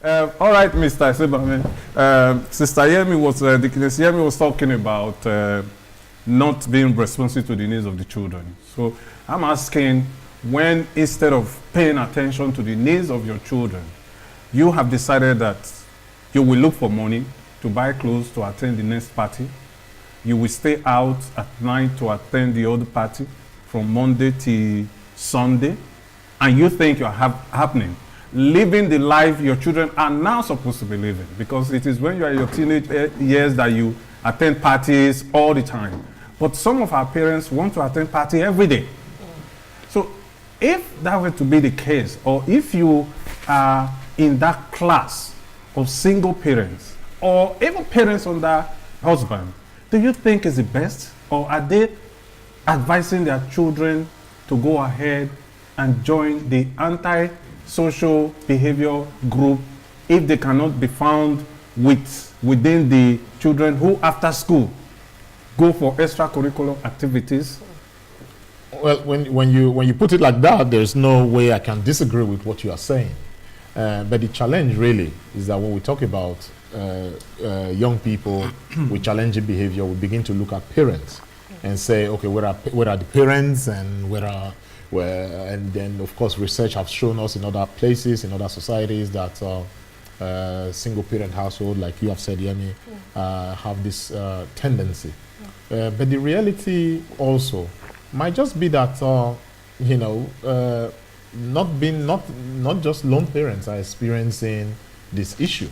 All right, Mr. Sebamen. Sister Yemi was, Deaconess Yemi was talking about not being responsive to the needs of the children. So I'm asking, when instead of paying attention to the needs of your children, you have decided that you will look for money to buy clothes to attend the next party, you will stay out at night to attend the other party from Monday to Sunday, and you think you're happening, living the life your children are now supposed to be living, because it is when you are in your teenage years that you attend parties all the time. But some of our parents want to attend party every day. So if that were to be the case, or if you are in that class of single parents, or even parents under husband, do you think is the best, or are they advising their children to go ahead and join the anti-social behavior group if they cannot be found within the children who after school go for extracurricular activities? Well, when you put it like that, there's no way I can disagree with what you are saying. But the challenge really is that when we talk about young people with challenging behavior, we begin to look at parents and say, okay, where are the parents, and and then of course research has shown us in other places, in other societies, that single parent household, like you have said, Yemi, have this tendency. But the reality also might just be that not just lone parents are experiencing this issue.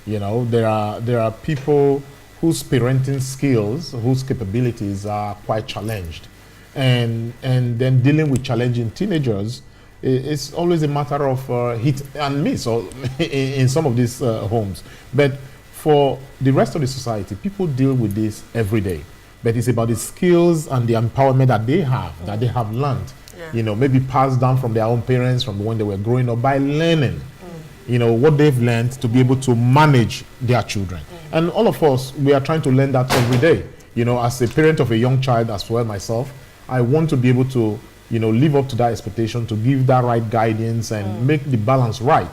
There are people whose parenting skills, whose capabilities are quite challenged, and then dealing with challenging teenagers is always a matter of hit and miss, or in some of these homes. But for the rest of the society, people deal with this every day. But it's about the skills and the empowerment that they have learned. Maybe passed down from their own parents from when they were growing up, by learning, what they've learned to be able to manage their children. And all of us, we are trying to learn that every day. As a parent of a young child as well myself, I want to be able to, live up to that expectation, to give that right guidance and make the balance right,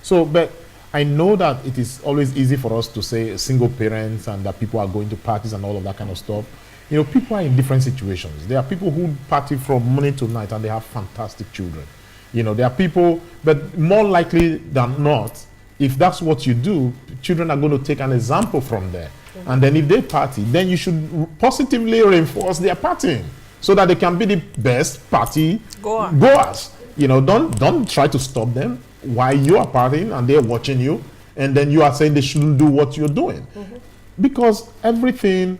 So, but I know that it is always easy for us to say single parents and that people are going to parties and all of that kind of stuff. People are in different situations. There are people who party from morning to night and they have fantastic children. There are people, but more likely than not, if that's what you do, children are going to take an example from there. And then if they party, then you should positively reinforce their partying so that they can be the best party goers. Don't try to stop them while you are partying and they're watching you, and then you are saying they shouldn't do what you're doing. Because everything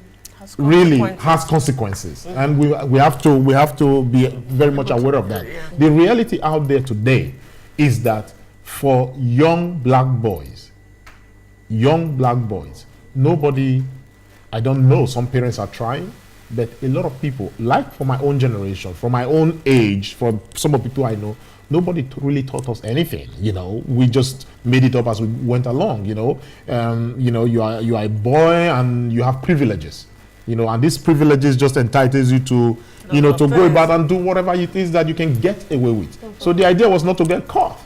really has consequences, and we have to be very much aware of that. The reality out there today is that for young black boys, nobody, I don't know, some parents are trying, but a lot of people, like for my own generation, for my own age, for some of the people I know, nobody really taught us anything. We just made it up as we went along. You are a boy and you have privileges. And these privileges just entitles you to, to go about and do whatever it is that you can get away with. So the idea was not to get caught,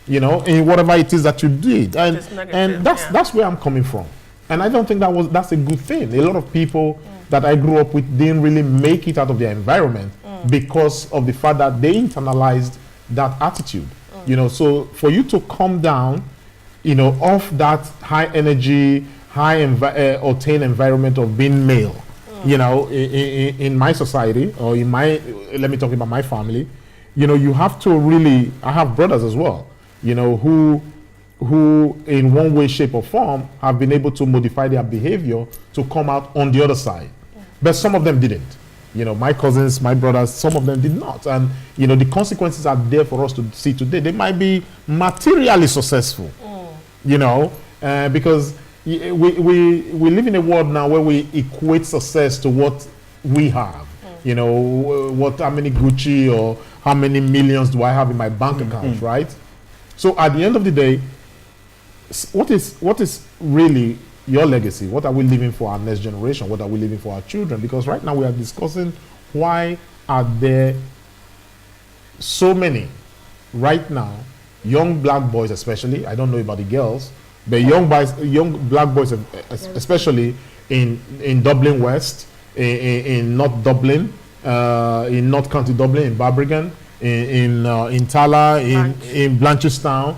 in whatever it is that you did. And that's where I'm coming from. And I don't think that's a good thing. A lot of people that I grew up with didn't really make it out of their environment because of the fact that they internalized that attitude. So for you to come down, off that high energy, high octane environment of being male, in my society, or let me talk about my family, you have to really, I have brothers as well, who in one way, shape or form have been able to modify their behavior to come out on the other side. But some of them didn't. My cousins, my brothers, some of them did not. And, the consequences are there for us to see today. They might be materially successful, because we live in a world now where we equate success to what we have. How many Gucci or how many millions do I have in my bank account, right? So at the end of the day, what is really your legacy? What are we leaving for our next generation? What are we leaving for our children? Because right now we are discussing why are there so many right now young black boys especially, I don't know about the girls, but young black boys especially in Dublin West, in North Dublin, in North County Dublin, in Barbican, in Tala, in Blanchardstown,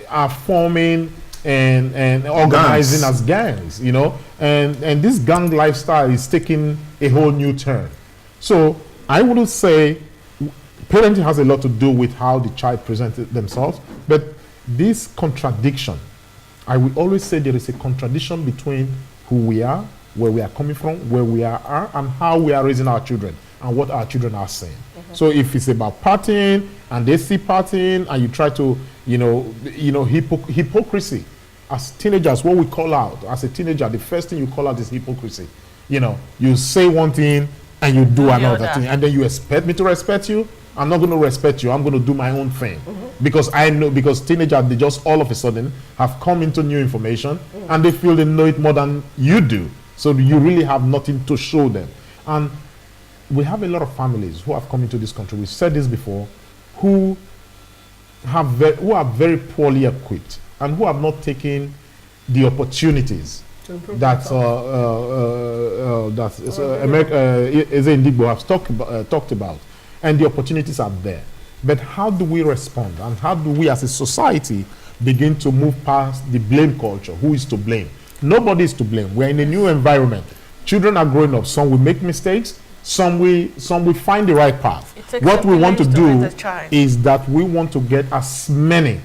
are forming and organizing as gangs, you know, and this gang lifestyle is taking a whole new turn. So I wouldn't say parenting has a lot to do with how the child presented themselves, but this contradiction, I will always say there is a contradiction between who we are, where we are coming from, where we are, and how we are raising our children, and what our children are saying. So if it's about partying, and they see partying, and you try to, hypocrisy. As teenagers, what we call out, as a teenager, the first thing you call out is hypocrisy. You know, you say one thing, and you do another thing, and then you expect me to respect you. I'm not going to respect you. I'm going to do my own thing. Because I know, because teenagers, they just all of a sudden have come into new information, and they feel they know it more than you do. So you really have nothing to show them. And we have a lot of families who have come into this country, we've said this before, who are very poorly equipped and who have not taken the opportunities that Eze Ndigbo has talked about. And the opportunities are there. But how do we respond? And how do we as a society begin to move past the blame culture? Who is to blame? Nobody is to blame. We're in a new environment. Children are growing up. Some will make mistakes. Some will find the right path. What we want to do is that we want to get as many,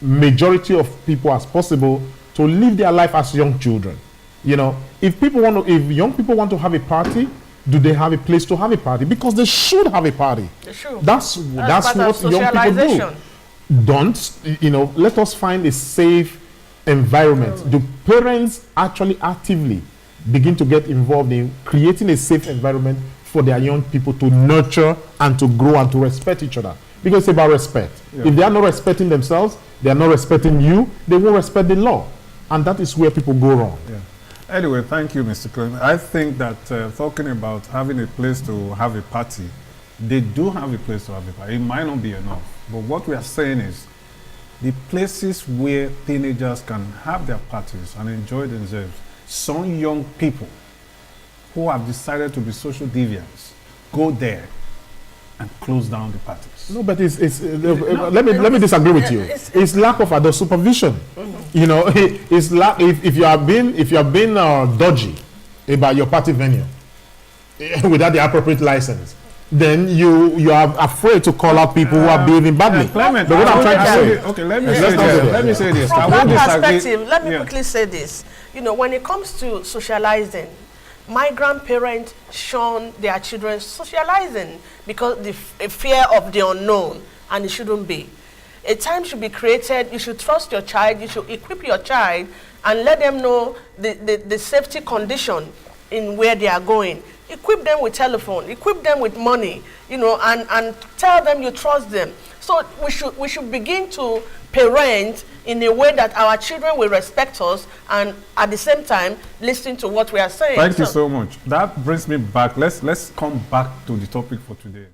majority of people as possible to live their life as young children. You know, if young people want to have a party, do they have a place to have a party? Because they should have a party. They should. That's what young people do. Don't, let us find a safe environment. Do parents actually actively begin to get involved in creating a safe environment for their young people to nurture and to grow and to respect each other? Because it's about respect. Yeah. If they are not respecting themselves, they are not respecting you, they won't respect the law. And that is where people go wrong. Yeah. Anyway, thank you, Mr. Clement. I think that talking about having a place to have a party, they do have a place to have a party. It might not be enough. But what we are saying is the places where teenagers can have their parties and enjoy themselves, some young people who have decided to be social deviants go there and close down the parties. No, but let me disagree with you. It's lack of adult supervision. You know, it's if you have been dodgy about your party venue without the appropriate license, then you are afraid to call out people who are behaving badly. Clement, but what I'm trying to say, okay, let me say this. From that perspective, let me quickly say this. You know, when it comes to socializing, my grandparents shun their children socializing because the fear of the unknown, and it shouldn't be. A time should be created. You should trust your child. You should equip your child and let them know the safety condition in where they are going. Equip them with telephone. Equip them with money. You know, and tell them you trust them. So we should begin to parent in a way that our children will respect us and at the same time listen to what we are saying. Thank you so much. That brings me back. Let's come back to the topic for today.